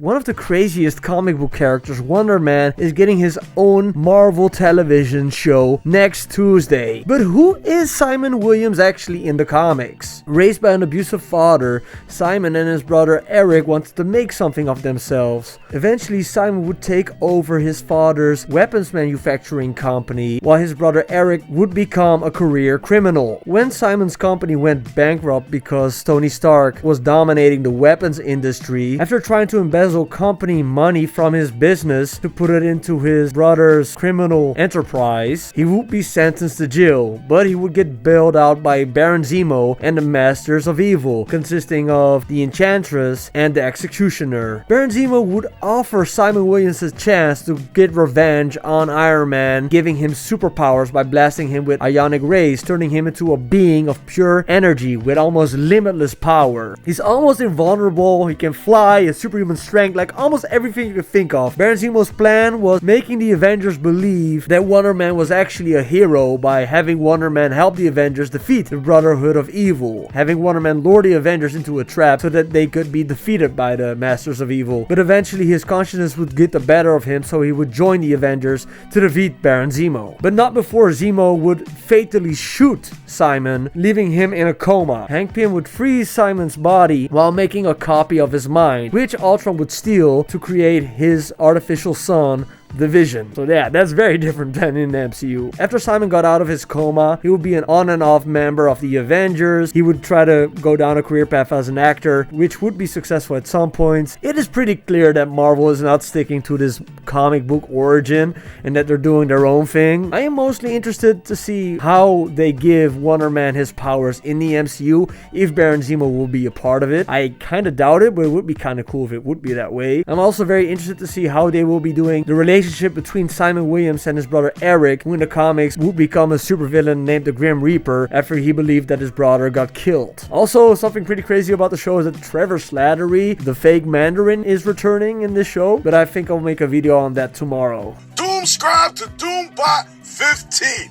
One of the craziest comic book characters, Wonder Man, is getting his own Marvel television show next Tuesday. But who is Simon Williams actually in the comics? Raised by an abusive father, Simon and his brother Eric wanted to make something of themselves. Eventually, Simon would take over his father's weapons manufacturing company, while his brother Eric would become a career criminal. When Simon's company went bankrupt because Tony Stark was dominating the weapons industry, after trying to embezzle company money from his business to put it into his brother's criminal enterprise, he would be sentenced to jail, but he would get bailed out by Baron Zemo and the Masters of Evil, consisting of the Enchantress and the Executioner. Baron Zemo would offer Simon Williams a chance to get revenge on Iron Man, giving him superpowers by blasting him with ionic rays, turning him into a being of pure energy with almost limitless power. He's almost invulnerable, he can fly, has superhuman strength, like almost everything you could think of. Baron Zemo's plan was making the Avengers believe that Wonder Man was actually a hero by having Wonder Man help the Avengers defeat the Brotherhood of Evil, having Wonder Man lure the Avengers into a trap so that they could be defeated by the Masters of Evil. But eventually his consciousness would get the better of him, so he would join the Avengers to defeat Baron Zemo. But not before Zemo would fatally shoot Simon, leaving him in a coma. Hank Pym would freeze Simon's body while making a copy of his mind, which Ultron would steal to create his artificial son, the Vision. So yeah, that's very different than in the MCU. After Simon got out of his coma, he would be an on and off member of the Avengers. He would try to go down a career path as an actor, which would be successful at some points. It is pretty clear that Marvel is not sticking to this comic book origin and that they're doing their own thing. I am mostly interested to see how they give Wonder Man his powers in the MCU, if Baron Zemo will be a part of it. I kind of doubt it, but it would be kind of cool if it would be that way. I'm also very interested to see how they will be doing the relationship between Simon Williams and his brother Eric, who in the comics would become a supervillain named the Grim Reaper after he believed that his brother got killed. Also, something pretty crazy about the show is that Trevor Slattery, the fake Mandarin, is returning in this show, but I think I'll make a video on that tomorrow. Doom subscribe to Doombot 15.